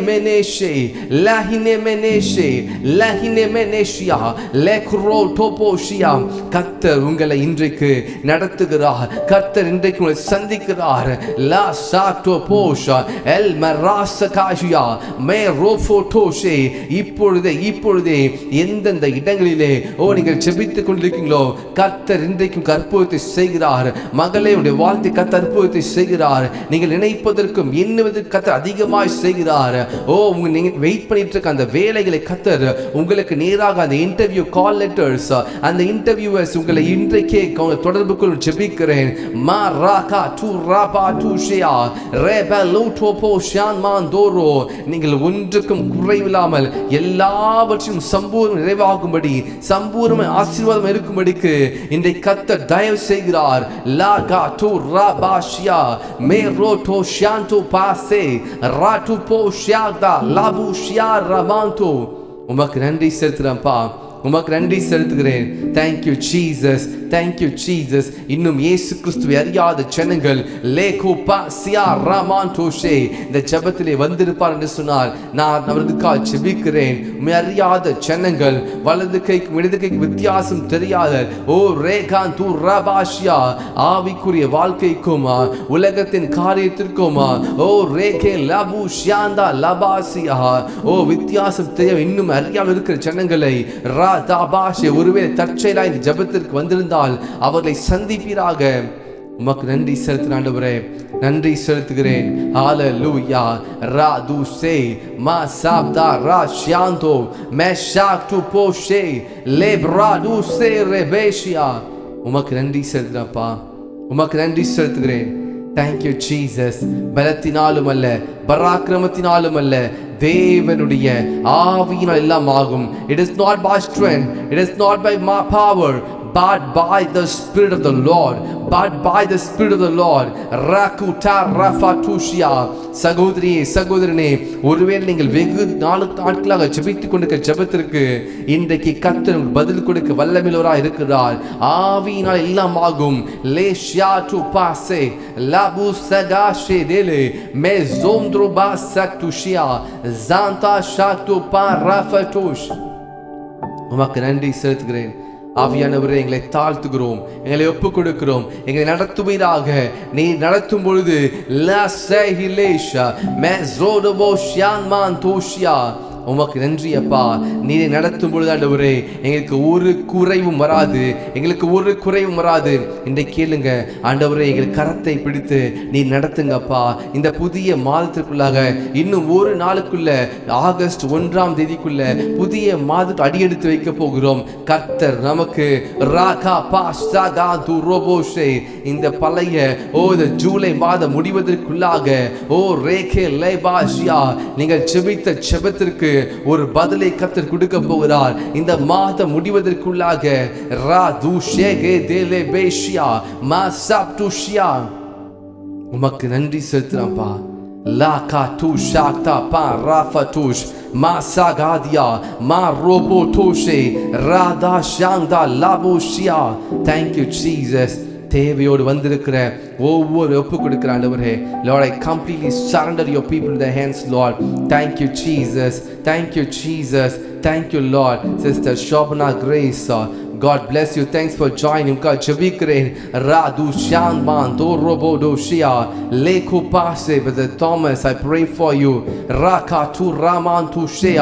Meneshia Lekro Toposhia. கர்த்தர் உங்களை இன்றைக்கு நடத்துகிறார். கர்த்தர் இன்றைக்கு உங்களை சந்திக்கிறார். லா சாட்டோ போஷா எல் மராசகாஷியா மே ரோஃபோட்டோஷே. இப்பொழுதே எந்தெந்த இடங்களிலே நீங்கள் ஜெபித்துக் கொண்டிருக்கீங்களோ கர்த்தர் இன்றைக்கும் அற்புதத்தை செய்கிறார். மகளே உடைய வாழ்க்கை கர்த்தர் அற்புதத்தை செய்கிறார். நீங்கள் நினைப்பதற்கும் எண்ணுவதற்கு கர்த்தர் அதிகமாய் செய்கிறார். நீங்க வெயிட் பண்ணிட்டு இருக்க அந்த வேலைகளை கர்த்தர் உங்களுக்கு நேராக அந்த இன்டர்வியூ கால் லெட்டர்ஸ், அந்த இன்டர்வியூவர்ஸ் உங்களை இன்றைக்கே தொடர்பு கொள்ள ஜெபிக்கிறேன். மா ராகா டு ராபா டு ஷியா ரெபலோ டோபோ ஷான் மாந்தோரோ. நீங்கள் ஒன்றுக்கும் குறைவில்லாமல் எல்லாவற்றையும் சம்பூர்ண நிறைவாகும்படி, சம்பூர்ண ஆசீர்வாதம் இருக்கும்படிக்கு இன்றைக்கு கர்த்தர் தயவு செய்கிறார். லாகா டு ராபாஷியா மேரோ டோ ஷான்டோ பாசே ராட்டு போ ஷியாதா லாபு ஷியா ரமாந்தோ. உமக்கு நன்றி செலுத்துறேன்ப்பா, உமக்கு நன்றி செலுத்துகிறேன். Thank you Jesus, thank you Jesus. இன்னும் இயேசு கிறிஸ்துவை அறியாத ஜனங்கள் லேகோ பாசியா ராமாண்டோஷே இந்த ஜெபத்திலே வந்திருப்பார் என்று சொன்னால் நான் அவர்களுக்காக ஜெபிக்கிறேன். அறியாத ஜனங்கள், வலது கைக்கும் இடது கைக்கும் வித்தியாசம் தெரியாத ரேகான் தூ ராபாஷியா ஆவிக்குரிய வாழ்க்கைக்கும் உலகத்தின் காரியத்திற்கும் ரேகே லபு ஷியாந்தா லபாசியா வித்தியாசம் தெரிய இன்னும் அறியாமல் இருக்கிற ஜனங்களை ஒருவேளை தற்செயலாக இந்த ஜெபத்திற்கு வந்திருந்தால் அவர்களை சந்திப்பீராக. உமக்கு நன்றி செலுத்துகிறேன் ஆண்டவரே, நன்றி செலுத்துகிறேன். ஹalleluya ராதுசே மாசாப்தா ராஷியாந்தோ மேஷாக்டு போஷே லேப்ராதுசே ரெபேஷியா. உமக்கு நன்றி செலுத்துகிறேன்ப்பா, உமக்கு நன்றி செலுத்துகிறேன். Thank you Jesus. பலத்தினாலும் அல்ல, பராக்கிரமத்தினாலும் அல்ல, தேவனுடைய ஆவியினால் எல்லாம் ஆகும். It is not by strength, it is not by my power, but by the Spirit of the Lord. But by the Spirit of the Lord. Rakuta Rafatushia. சகோதரியே சகோதரனே, ஒருவேளை நீங்கள் வெகு நாட்களாக ஜெபித்துக் கொண்டிருக்கிற ஜெபத்திற்கு இன்றைக்கு கர்த்தர் பதில் கொடுக்க வல்லமையுள்ளவராய் இருக்கிறார். ஆவியினால் எல்லாம் ஆகும். லேஷா டு பாசே லாபு சகாஷே தேலே மெசோம்த்ரோ பாசக்துஷியா ஜாந்தா ஷாக்து பாராஃபட்டுஷ். உமக்கு நன்றி செலுத்துகிறேன். ஆவியானவரே, எங்களை தாழ்த்துகிறோம், எங்களை ஒப்புக் கொடுக்கிறோம். எங்களை நடத்துவீராக. நீ நடத்தும் பொழுது உமக்கு நன்றி அப்பா. நீரை நடத்தும் பொழுது ஆண்டவரே எங்களுக்கு ஒரு குறைவும் வராது, எங்களுக்கு ஒரு குறைவும் வராது. இன்றைக்கு கேளுங்க ஆண்டவரே, எங்கள் கரத்தை பிடித்து நீ நடத்துங்கப்பா. இந்த புதிய மாதத்திற்குள்ளாக இன்னும் ஒரு நாளுக்குள்ள ஆகஸ்ட் 1ஆம் தேதிக்குள்ள புதிய மாதத்துக்கு அடியெடுத்து வைக்க போகிறோம். கர்த்தர் நமக்கு இந்த பழைய இந்த ஜூலை மாதம் முடிவதற்குள்ளாக நீங்கள் செபித்த செபத்திற்கு ஒரு பதிலை கர்த்தர் கொடுக்க போகிறார். இந்த மாதம் முடிவதற்குள்ளாக உமக்கு நன்றி செலுத்துறப்பா. La katusha pa rafatush masagadia ma robotoshe rada shanda labushia. Thank you Jesus. தேவையோடு வந்திருக்கிற ஒவ்வொரு ஒப்பு கொடுக்கிற ஆண்டவரே, Lord, I completely surrender your people to the hands, Lord. Thank you Jesus. Thank you Jesus. Thank you Lord. Sister Shobana Grace, God bless you. Thanks for joining. God Javikren Radu Shanman Do Robodo Shia Leku Pase. Brother Thomas, I pray for you. Raka tu Raman tu Shea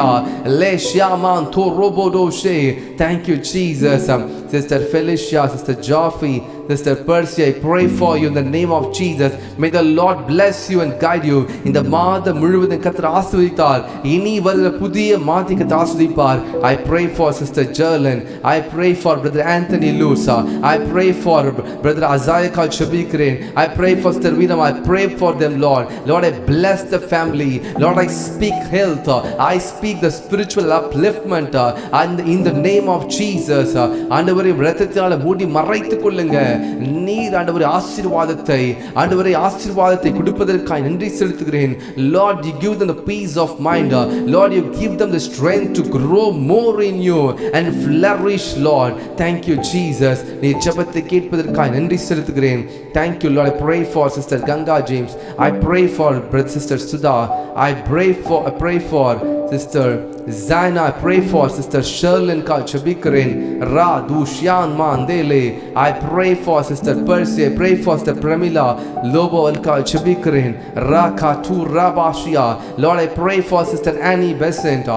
Le Shaman to Robodo She. Thank you Jesus. Sister Felicia, Sister Joffrey, Sister Percy, I pray for you in the name of Jesus. May the Lord bless you and guide you. In the மாதம் முழுவதும் கர்த்தர் ஆசீர்வதித்தார். இனி வருகிற புதிய மாதத்தை கர்த்தர் ஆசீர்வதிப்பார். I pray for Sister Jerlyn. I pray for Brother Anthony Lusa. I pray for Brother Isaiah Kalchabikren. I pray for Sister Veeram. I pray for them, Lord. Lord, I bless the family. Lord, I speak health. I speak the spiritual upliftment. And in the name of Jesus, ஆண்டவரே இரத்தத்தால் மூடி மறைத்துக் கொள்ளுங்க. நீர் ஆண்டவரே ஆசீர்வாதத்தை கொடுப்பதற்காக நன்றி செலுத்துகிறேன். Lord, you give them the peace of mind. Lord, you give them the strength to grow more in you and flourish, Lord. Thank you Jesus. நீ ஜெபத்தை கேட்பதற்காக நன்றி செலுத்துகிறேன். Thank you Lord. I pray for Sister Ganga James. I pray for Brother Sister Sudha. I pray for Sister Zaina. I pray for Sister Sherlyn Kalchabikren Ra Dushan Mandele. I pray for Sister Percy. I pray for Sister Pramila Lobo Kalchabikren Ra Katu Rabashia. Lord, I pray for Sister Annie Besant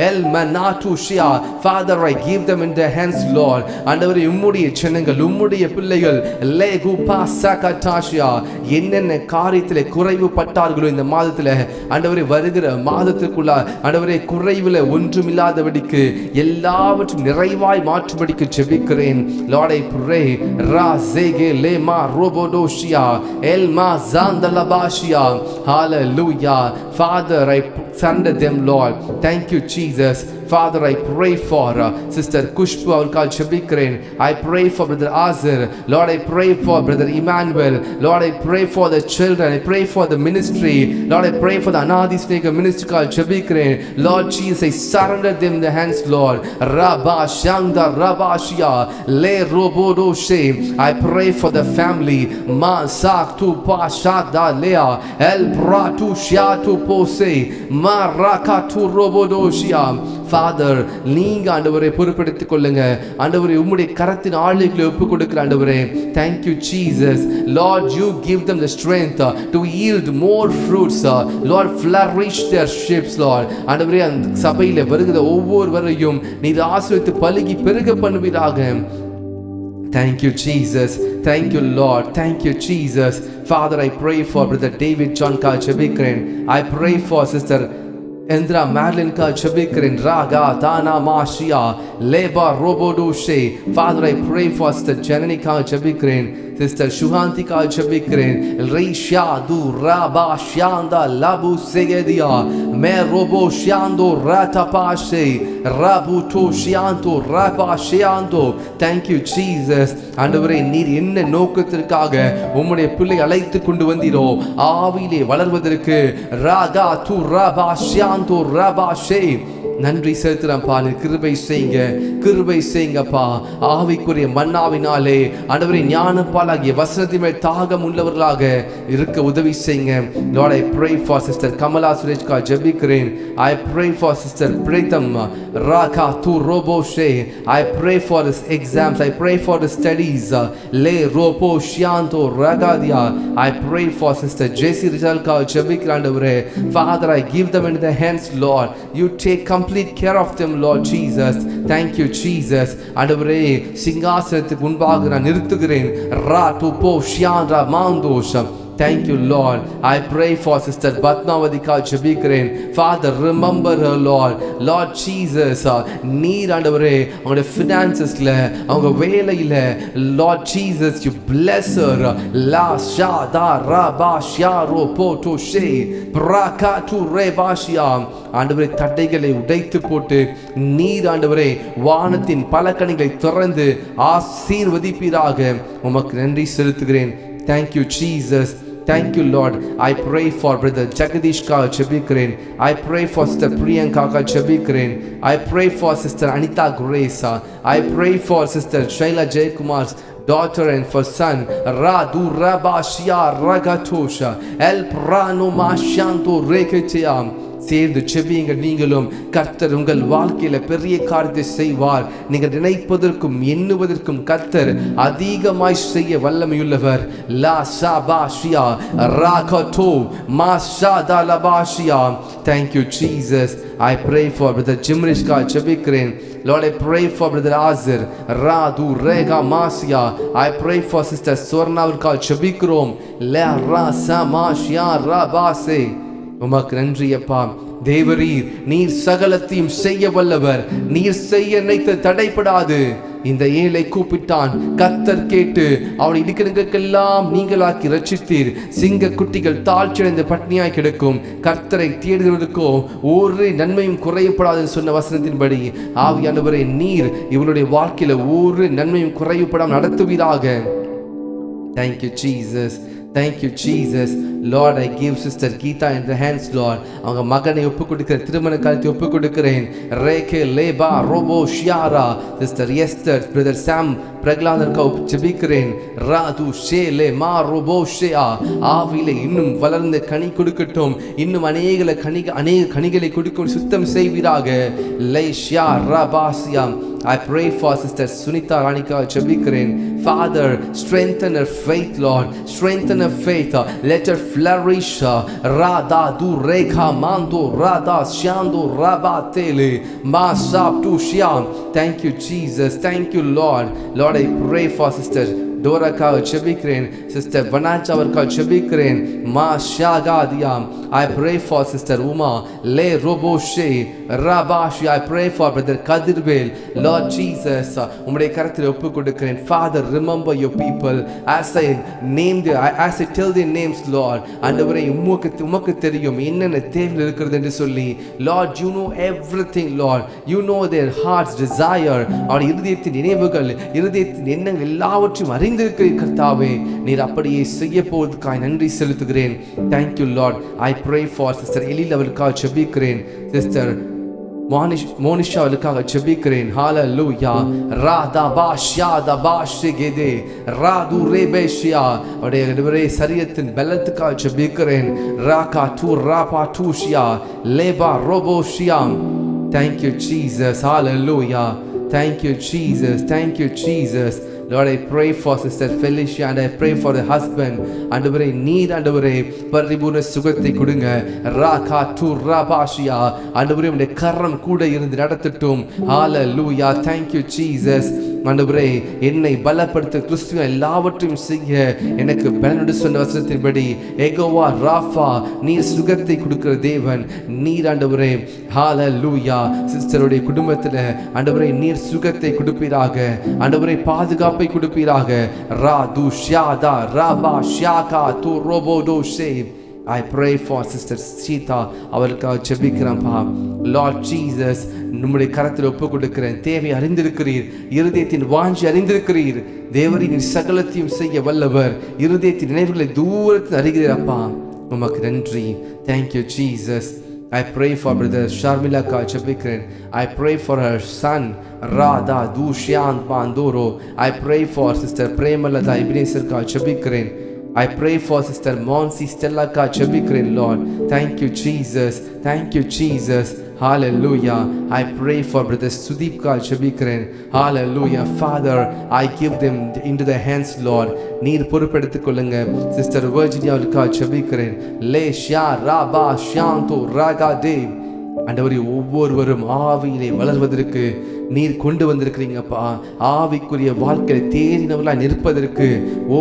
El Manatu Shia. Father, I give them in their hands, Lord. ஆண்டவரே உம்முடைய ஜனங்கள் உம்முடைய பிள்ளைகள் lag பாசகட்டாஷியா என்னென்ன காரியத்திலே குறைவு பட்டார்களோ இந்த மாதத்தில் ஆண்டவரே வருகிற மாதத்துக்குள்ள ஆண்டவரே குறைவில் ஒன்றுமில்லாதபடிக்கு எல்லாவற்றும் நிறைவாய் மாற்றும்படிக்கு ஜெபிக்கிறேன். Lord, I pray razege lema robodoshia elma zandalabashia. Hallelujah. Father, I surrender them, Lord. Thank you Jesus. Father, I pray for Sister Kushbu Kalchabikren. I pray for Brother Azir. Lord, I pray for Brother Emmanuel. Lord, I pray for the children. I pray for the ministry. Lord, I pray for the Anadi Snake ministry Kalchabikren. Lord Jesus, I surrender them in the hands, Lord. Rabba Shanda Rabashia Le Robodoshe. I pray for the family. Ma Sak tu Pashada Lea El Pratu Shiatu Pose Ma Rakatu Robodoshia. Father, நீங்க ஆண்டவரை பொறுப்படுத்திக் கொள்ளுங்க. ஆண்டவரே உம்முடைய கரத்தின் ஆளுகளை ஒப்புக் கொடுக்கிற ஆண்டவரே, thank you Jesus. Lord, you give them the strength to yield more fruits. Lord, flourish their ships, Lord. ஆண்டவரே அந்த சபையில வருகிற ஒவ்வொருவரையும் நீர் ஆசீர்வதித்து பலுகி பெருக பண்ணுவீராக. Thank you Jesus. Thank you Lord. Thank you Jesus. Father, I pray for Brother David John Kalchabikren. I pray for Sister Endra Madeline Kalchabikren Raga Dana Mashia Leba Robodoshe. Father, I pray for Sister Janani Kalchabikren, Sister Shuhanti Kalchabikren Risha Du Rabba Shanda Labu Segedia Me Robo Shiando Ratapashe Rabuto Shianto Rapashianto. Thank you Jesus. ஆண்டவரே நீர் என்ன நோக்கத்திற்காக உம்முடைய பிள்ளை அழைத்து கொண்டு வந்தீரோ ஆவியிலே வளர்வதற்கு ராகா து ரபா ஷியாந்தோ ரபா ஷே நன்றி செலுத்துறப்பா. நீ கிருபை செய்யுங்கப்பா. ஆவிக்குரிய மன்னாவினாலே ஆண்டவரே ஞானப்பாலாகிய வசனத்தின் மேல் தாகம் உள்ளவர்களாக இருக்க உதவி செய்யுங்க. Lord, I pray for sister Kamala Sureshka ஜெபிக்கிறேன். I pray for sister Pritham Raka tu roboshe. I pray for his exams. I pray for the studies. Le ropo shanto ragadia. I pray for sister JC Rizalka ஜெபிக்கிறாண்டவரே. Father, I give them into the hands, Lord. You take complete care of them, Lord Jesus. Thank you, Jesus. ஆண்டவரே, சிங்காசனத்துக்கு முன்பாக நான் நிறுத்துகிறேன். ரா to போ ஷியான்ரா மாந்தோஷம். Thank you, Lord. I pray for sister Batnavadika ஜெபிக்கிறேன். Father, remember her, Lord. Lord Jesus, நீர் ஆண்டவரே அவங்களுடைய finances-ல, அவங்க வேலையில, Lord Jesus, you bless her. La sha da ra ba sha ro po to she braka tu re ba shia. ஆண்டவரே, தடைகளை உடைத்து போட்டு நீர் ஆண்டவரே வானத்தின் பல கனிகளை திறந்து ஆசீர்வதிப்பீராக. உமக்கு நன்றி செலுத்துகிறேன். Thank you, Jesus. Thank you, Lord. I pray for brother Jagadish ka ஜெபிக்கிறேன். I pray for sister Priyanka ka ஜெபிக்கிறேன். I pray for sister Anita Grace. I pray for sister Shaila Jaykumar's daughter and for son Radu Rabashia Ragatosha El Prano Mashanto Reketia. சேர்ந்து செபியுங்க. நீங்களும் கர்த்தர் உங்கள் வாழ்க்கையில பெரிய காரியத்தை செய்வார். நீங்கள் நினைப்பதற்கும் எண்ணுவதற்கும் கர்த்தர் அதிகமாய் செய்ய வல்லமையுள்ளவர். லா சாபாஷியா ராகதோ மாஷாதா லபாஷியா. Thank you, Jesus. I pray for brother Jimrishka ஜெபிக்கிறேன். Lord, I pray for brother Azir Radu Rega Masia. I pray for sister Swarnavilka ஜெபிக்கிறோம். La ra samashia rabase. உமக்கு நன்றி அப்பா. தேவரீர் நீர் சகலத்தையும் செய்ய வல்லவர். நீர் செய்ய நினைத்து தடைப்படாது. இந்த ஏழை கூப்பிட்டான், கர்த்தர் கேட்டு அவனை இடிக்கிறதுக்கெல்லாம் நீங்களாக்கி ரட்சித்தீர். சிங்க குட்டிகள் தாழ்ச்சியடைந்து பட்னியாய் கிடக்கும். கர்த்தரை தேடுகிறதுக்கோ ஒரு நன்மையும் குறையப்படாதுன்னு சொன்ன வசனத்தின்படி ஆவியானவரே நீர் இவளுடைய வாழ்க்கையில ஒரு நன்மையும் குறையப்படாமல் நடத்துவீராக. Thank you, Jesus. Thank you, Jesus. Lord, I give sister Geeta in the hands, Lord. அவங்க மகனை ஒப்பு கொடுக்கிறேன். திருமண காலத்தை ஒப்பு கொடுக்கிறேன். ரேகே லேபா ரோபோ ஷியாரா சிஸ்டர் எஸ்தர் பிரதர் சாம் பிரகலாதனுக்கு ஜெபிக்கிறேன். ராது ஷேலே மா ரோபோ ஷேயா. ஆவியிலே இன்னும் வளர்ந்து கனி கொடுக்கட்டும். இன்னும் அநேக கனிகளை கொடுக்க சுத்தம் செய்வீராக. லே ஷியா ரபாசியா. I pray for sister Sunita Ranika ஜெபிக்கிறேன். Father, strengthen her faith, Lord. Strengthen her faith. Let her flourish. Rada du rekha mando rada shando rabatele masab tu shiam. Thank you, Jesus. Thank you, Lord. Lord, I pray for sister Doraka ஜெபிக்கிறேன். Sister வனாச்சாவர்கா ஜெபிக்கிறேன். மா ஷாகாதியாம். I pray for sister Uma Le Roboshe Rabashi. I pray for brother Kadirvel. Lord Jesus, உம்முடைய கரத்தில் ஒப்பு கொடுக்கிறேன். Father, remember your people as I tell their names, Lord. ஆண்டவரே, உமக்கு தெரியும் என்னென்ன தேவைகள் இருக்கிறது என்று சொல்லி. Lord, you know everything, Lord. You know their heart's desire. அவருடைய இருதயத்தின் நினைவுகள், இருதயத்தின் எண்ணங்கள் எல்லாவற்றையும் அறிந்திருக்கிறீர் கர்த்தாவே. நீர் அப்படியே செய்ய போவதற்காக நன்றி செலுத்துகிறேன். Thank you, Lord. I pray for sister Elil அவளுக்காக ஜெபிக்கிறேன். சிஸ்டர் மோனிஷா அவளுக்காக ஜெபிக்கிறேன். ஹalleluya. ராதா பாஷா தா பாஷிகேதே ராது ரேபேஷியா. அவருடைய சரீரத்தின் பலத்துக்காக ஜெபிக்கிறேன். ராகா டு ராபா டுஷியா லேபா ரோபோஷியா. Thank you, Jesus. Hallelujah. Thank you, Jesus. Thank you, Jesus. Lord, I pray for sister Felicia and I pray for the husband. ஆண்டவரே, நீர் ஆண்டவரே பரிபூர்ண சுகத்தை கொடுங்க. ராகா டு ராபாஷியா. ஆண்டவரே, உம்முடைய கரம் கூட இருந்து நடத்தட்டும். ஹalleluya. Thank you, Jesus. ஆண்டவரே, என்னை பலப்படுத்த கிறிஸ்துவ எல்லாவற்றையும் செய்ய எனக்கு பலனோடு சொன்ன வசனத்தின்படி யெகோவா ராஃபா, நீர் சுகத்தை கொடுக்கிற தேவன். நீர் ஆண்டவரே ஹalleluya சிஸ்டருடைய குடும்பத்தில் ஆண்டவரே நீர் சுகத்தை கொடுப்பீராக. ஆண்டவரே பாதுகாப்பை கொடுப்பீராக. ராது ஷியாதா ராபா ஷியாகா து ரோபோடோ ஷே. I pray for sister Sita. அவளுக்காக ஜெபிக்கிறேன்ப்பா. Lord Jesus, நம்முடைய கரத்தில் ஒப்பு கொடுக்கிறேன். தேவை அறிந்திருக்கிறீர். இருதயத்தின் வாஞ்சி அறிந்திருக்கிறீர். தேவரின் சகலத்தையும் செய்ய வல்லவர். இருதயத்தின் நினைவுகளை தூரத்தில் அறிகிறீரப்பா. உமக்கு நன்றி. Thank you, Jesus. I pray for brother Sharmila ka ஜெபிக்கிறேன். I pray for her son Radha Dushyant Bandoro. I pray for sister Premalata Ebenezer ka ஜெபிக்கிறேன். I pray for sister Monsi Stella ka ஜெபிக்கிறேன். Lord, thank you Jesus, thank you Jesus. Hallelujah. I pray for brother Sudeep ka ஜெபிக்கிறேன். Hallelujah. Father, I give them into the hands, Lord. நீர் பொறுப்பெடுத்துக் கொள்ளுங்க. Sister வர்ஜினியாவுக்கா ஜெபிக்கிறேன். லே ஷா ராபா ஷாந்தோ ராகாதே. ஆண்டவரே, ஒவ்வொருவரும் ஆவியிலே வளர்வதற்கு நீர் கொண்டு வந்திருக்கிறீங்கப்பா. ஆவிக்குரிய வாழ்க்கையை தேறினவர்களாய் நிற்பதற்கு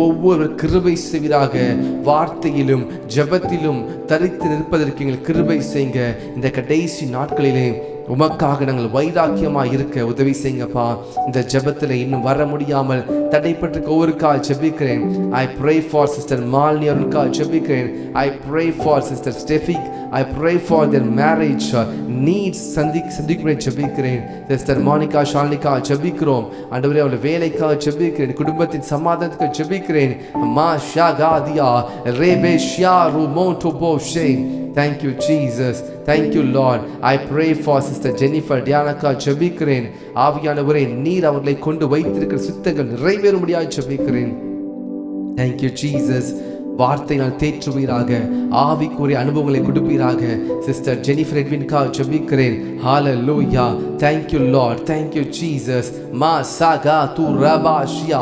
ஒவ்வொரு கிருபை செய்வீராக. வார்த்தையிலும் ஜெபத்திலும் தரித்து நிற்பதற்கு எங்கள் கிருபை செய்யுங்க. இந்த கடைசி நாட்களிலே உமக்காக நாங்கள் வைராக்கியமாக இருக்க உதவி செய்யுங்கப்பா. இந்த ஜெபத்தில் இன்னும் வர முடியாமல் தடைப்பட்டிருக்க ஒருக்கா ஜெபிக்கிறேன். I pray for sister Malini அவர்களுக்கா ஜெபிக்கிறேன். I pray for sister Steffi. I pray for their marriage needs சந்திக்க ஜெபிக்கிறேன். sister Monica ஷாலினிகா ஜெபிக்கிறோம். ஆண்டவரே, அவளுடைய வேலைக்காக ஜெபிக்கிறேன். குடும்பத்தின் சமாதானத்துக்கு ஜெபிக்கிறேன். மா ஷாகாதியா ரேபே Shah ருமோட்டோ போஷே. Thank you Jesus, thank you Lord. I pray for sister Jennifer Dianaka ஜெபிக்கிறேன். ஆவியானவரே, நீர் அவர்களை கொண்டு வைத்திருக்கிற சித்தங்கள் நிறைவேறும்படியாக ஜெபிக்கிறேன். Thank you Jesus. வார்த்தையினால் தேற்றுவீராக. ஆவிக்குரிய அனுபவங்களை கொடுப்பீராக. சிஸ்டர் ஜெனிஃபர் எட்வின்கா ஜெபிக்கிறேன். ஹalleluya. Thank you Lord, thank you Jesus. மா சாகா து ரபாஷியா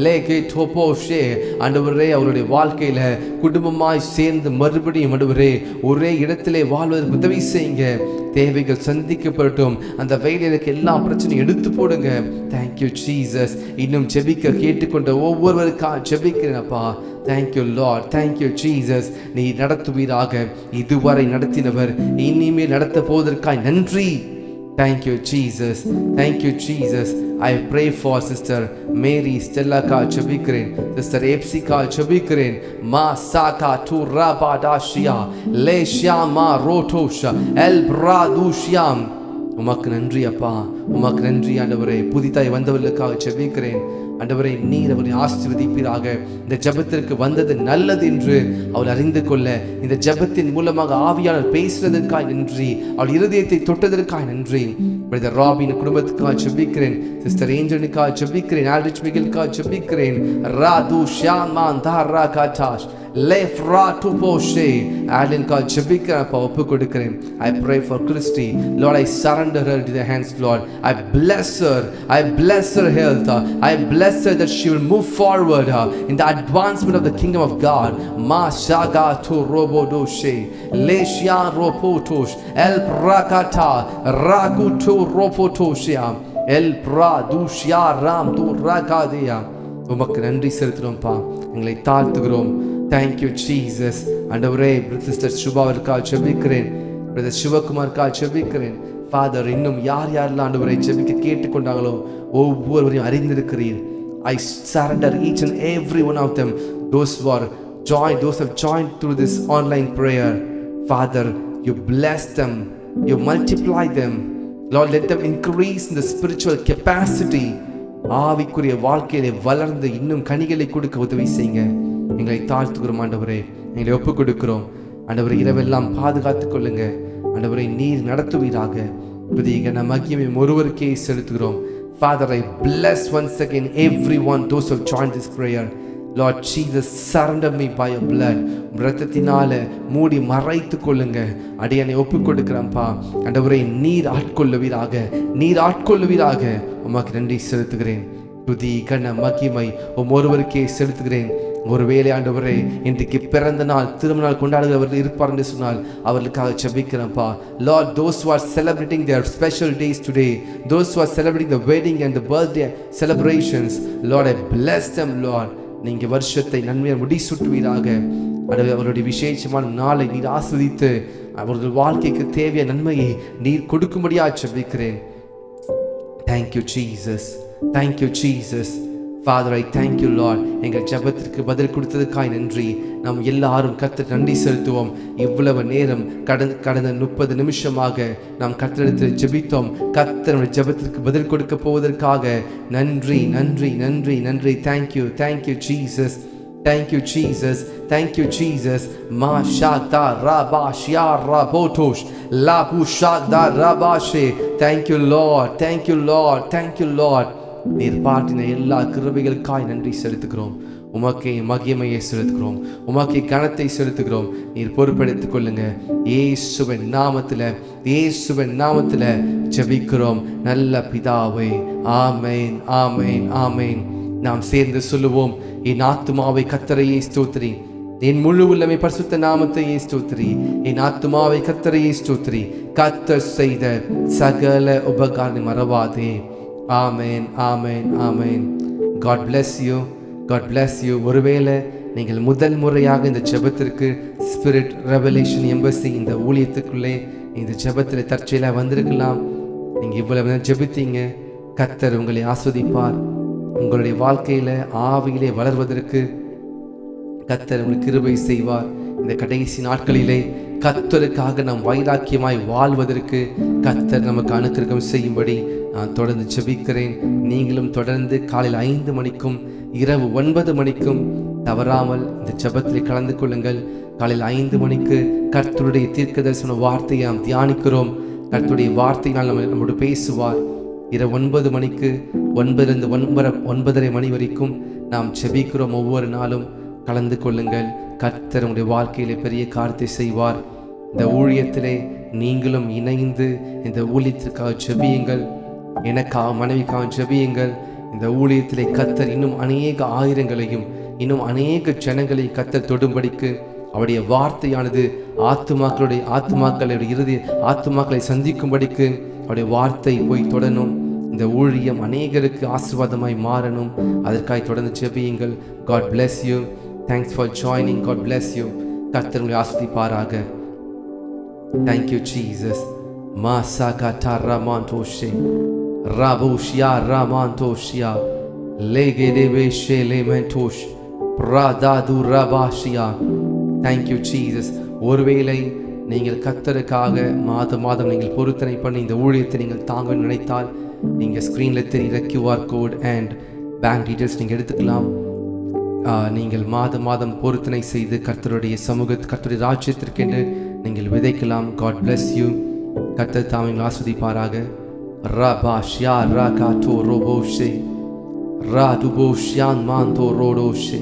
லேகே டோபோஷே. ஆண்டவரே, அவருடைய வாழ்க்கையில குடும்பமாய் சேர்ந்து மறுபடியும் ஆண்டவரே ஒரே இடத்திலே வாழ்வதற்கு உதவி செய்யுங்க. தேவைகள் சந்திக்கப்படட்டும். அந்த வேலைகளுக்கு எல்லா பிரச்சனையும் எடுத்து போடுங்க. Thank you Jesus. இன்னும் ஜெபிக்க கேட்டுக்கொண்ட ஒவ்வொருவருக்கா ஜெபிக்கிறேனப்பா. Thank you Lord, thank you Jesus. நீ நடத்துவீராக. இதுவரை நடத்தினவர் இனிமேல் நடத்த போவதற்காய் நன்றி. Thank you Jesus, thank you Jesus. I pray for sister Mary Stella ka ஜெபிக்கிறேன். sister Epsi ka ஜெபிக்கிறேன். ma saka tu rabadashia le shama rotosha el bradusham. உமக்கு நன்றி அப்பா, உமக்கு நன்றி ஆண்டவரே. புதிதாய் வந்தவர்களுக்காக ஜெபிக்கிறேன். ஆண்டவரே, நீர் அவரை ஆசீர்வதிப்பீராக. இந்த ஜெபத்திற்கு வந்தது நல்லது என்று அவள் அறிந்து கொள்ள இந்த ஜெபத்தின் மூலமாக ஆவியாளர் பேசுவதற்காக நன்றி. அவள் இருதயத்தை தொட்டதற்காக நன்றி. பிரதர் ராபின் குடும்பத்துக்காக ஜெபிக்கிறேன். சிஸ்டர் ஏஞ்சலுக்காக ஜெபிக்கிறேன். ஆல்ரிச் மிகிலுக்காக ஜெபிக்கிறேன். ராது ஷாமான் தாரா காட்டாஷ் லெஃப்ரா டு போஷே ஆலின்கா ஜெபிக்கிறேன் அப்பா, ஒப்பு கொடுக்கிறேன். I pray for Christy. Lord, I surrender her into the hands, Lord. I bless her. I bless her health. I bless her that she will move forward in the advancement of the kingdom of God. Ma shaga to robodoshe leshia ropotosh el prakata rakuto ropotoshia el pradushia ram to rakadia. உமக்கு நன்றி செலுத்துகிறோம்ப்பா, எங்களை தாழ்த்துகிறோம். Thank you Jesus. ஆண்டவரே, sister சுபாவிற்காக ஜெபிக்கிறேன். Brother சிவகுமாருக்காக ஜெபிக்கிறேன். Father, இன்னும் யார் யாரெல்லாம் ஆண்டவரை ஜெபிக்க கேட்டுக்கொண்டாங்களோ ஒவ்வொருவரையும் அறிந்திருக்கிறீர். I surrender each and every one of them. Those who have joined through this online prayer, Father, you bless them, you multiply them. Lord, let them increase in the spiritual capacity. ஆவிக்குரிய வாழ்க்கையிலே வளர்ந்து இன்னும் கனிகளை கொடுக்க உதவி செய்யுங்க. எங்களை தாழ்த்துக்கிறோம் ஆண்டவரே, எங்களை ஒப்பு கொடுக்கிறோம் ஆண்டவரே. இரவெல்லாம் பாதுகாத்துக் கொள்ளுங்க ஆண்டவரை. நீர் நடத்துவீராக. புதிய மகிமை ஒருவருக்கே செலுத்துகிறோம். Father, I bless once again everyone, those who have joined this prayer. Lord Jesus, surrender me by your blood. இரத்தத்தினால மூடி மறைத்துக் கொள்ளுங்க. அடியனை ஒப்பு கொடுக்கிறேன்ப்பா ஆண்டவரே. நீர் ஆட்கொள்ளுவீராக, நீர் ஆட்கொள்ளுவீராக. உமக்கு நன்றி செலுத்துகிறேன். துதி கன மகிமை ஒருவருக்கே செலுத்துகிறேன். ஒருவேளை ஆண்டவரே, இன்றைக்கு பிறந்த நாள் திருமண நாள் கொண்டாடுகிறவர்கள் இருப்பார் என்று சொன்னால் அவர்களுக்காக ஜெபிக்கிறேன்ப்பா. Lord, those who are celebrating their special days today, those who are celebrating the wedding and the birthday celebrations, Lord, I bless them Lord. நீங்க வருஷத்தை நன்மையால் முடிசூட்டுவீராக. அவருடைய விசேஷமான நாளை நீர் ஆஸ்வதித்து அவர்கள் வாழ்க்கைக்கு தேவையான நன்மையை நீர் கொடுக்கும்படியாக ஜெபிக்கிறேன். Thank you Jesus, thank you Jesus. Father, I thank you Lord. எங்கள் ஜெபத்திற்கு பதில் கொடுத்ததுக்காய் நன்றி. நாம் எல்லாரும் கர்த்தருக்கு நன்றி செலுத்துவோம். இவ்வளவு நேரம் கடந்த 30 நிமிஷமாக நாம் கர்த்தரிடத்தில் ஜெபித்தோம். கர்த்தர் ஜெபத்திற்கு பதில் கொடுக்க போவதற்காக நன்றி நன்றி நன்றி நன்றி. Thank you, thank you Jesus, Thank you, Jesus. Thank you, Jesus. Ma shakta rabashya rabotosh la pushakda rabashe. Thank you, Lord. Thank you, Lord. Thank you, Lord. நீர் பாட்டின எல்லா கிருபைகளுக்காய் நன்றி செலுத்துகிறோம். உமக்கே மகிமையை செலுத்துகிறோம். உமக்கே கனத்தை செலுத்துகிறோம். நீர் பொறுப்பெடுத்துக் கொள்ளுங்க. இயேசுவின் நாமத்தில், இயேசுவின் நாமத்தில் ஜெபிக்கிறோம் நல்ல பிதாவே. ஆமென், ஆமென், ஆமென். நாம் சேர்ந்து சொல்லுவோம். என் ஆத்துமாவை கர்த்தரையே ஸ்தோத்திரி, என் முழு உள்ளமை பரிசுத்த நாமத்தையே ஸ்தோத்திரி. என் ஆத்துமாவை கர்த்தரையே ஸ்தோத்திரி, கர்த்தர் செய்த சகல உபகாரங்களை மறவாதே. ஆமென், ஆமென், ஆமென். God bless you. God bless you. ஒருவேளை நீங்கள் முதல் முறையாக இந்த ஜெபத்திற்கு ஸ்பிரிட் ரெவலேஷன் எம்பசி இந்த ஊழியத்துக்குள்ளே இந்த ஜெபத்தில் தற்செயலாக வந்திருக்கலாம். நீங்கள் இவ்வளவு ஜெபித்தீங்க. கர்த்தர் உங்களை ஆஸ்வதிப்பார். உங்களுடைய வாழ்க்கையில் ஆவியிலே வளர்வதற்கு கர்த்தர் உங்களுக்கு கிருபை செய்வார். இந்த கடைசி நாட்களிலே கர்த்தருக்காக நாம் வைராக்கியமாய் வாழ்வதற்கு கர்த்தர் நமக்கு அனுக்கிரகம் செய்யும்படி நான் தொடர்ந்து ஜெபிக்கிறேன். நீங்களும் தொடர்ந்து காலையில் 5 மணிக்கும் இரவு 9 மணிக்கும் தவறாமல் இந்த ஜெபத்தில் கலந்து கொள்ளுங்கள். காலையில் 5 மணிக்கு கர்த்தருடைய தீர்க்க தரிசன வார்த்தையை நாம் தியானிக்கிறோம். கர்த்தருடைய வார்த்தையினால் நம்மோடு பேசுவார். இரவு 9 மணிக்கு 9லிருந்து 9:30 மணி வரைக்கும் நாம் ஜெபிக்கிறோம். ஒவ்வொரு நாளும் கலந்து கொள்ளுங்கள். கர்த்தர் உங்களுடைய வாழ்க்கையிலே பெரிய காரியத்தை செய்வார். இந்த ஊழியத்திலே நீங்களும் இணைந்து இந்த ஊழியத்திற்காக ஜெபியுங்கள். எனக்காக, மனைவிக்காக ஜெபியுங்கள். இந்த ஊழியத்திலே கர்த்தர் இன்னும் அநேக ஆயிரங்களையும் இன்னும் அநேக ஜனங்களை கர்த்தர் தொடும்படிக்கு அவருடைய வார்த்தையானது ஆத்துமாக்களுடைய இறுதி ஆத்துமாக்களை சந்திக்கும்படிக்கு அவருடைய வார்த்தை போய் தொடரணும். இந்த ஊழியம் அநேகருக்கு ஆசீர்வாதமாய் மாறணும். அதற்காக தொடர்ந்து ஜெபியுங்கள். God bless you. Thanks for joining. God bless you. கர்த்தர் உங்களை ஆசீர்வதிப்பாராக. Thank you, Jesus. Masakata ramantoshe rabushya ramantosya legedebe shelementosh pradadu rabashya. Thank you, Jesus. ஒருவேளை நீங்கள் கர்த்தருக்காக மாதம் நீங்கள் பொருத்தனை பண்ணி இந்த ஊழியத்தை நீங்கள் தாங்க நினைத்தால் நீங்கள் ஸ்க்ரீனில் தெரிகிற QR code and bank details நீங்கள் எடுத்துக்கலாம். நீங்கள் மாதம் பொருத்தனை செய்து கர்த்தருடைய கர்த்தருடைய ராஜ்யத்திற்கென்று நீங்கள் விதைக்கலாம். God bless you. கர்த்தர் தாமே உங்களை ஆசீர்வதிப்பாராக. ரபாஷ்யா ரகாட்டோ ரோபோஷே ராதுபோஷ்யான் மாந்தோ ரோடோஷே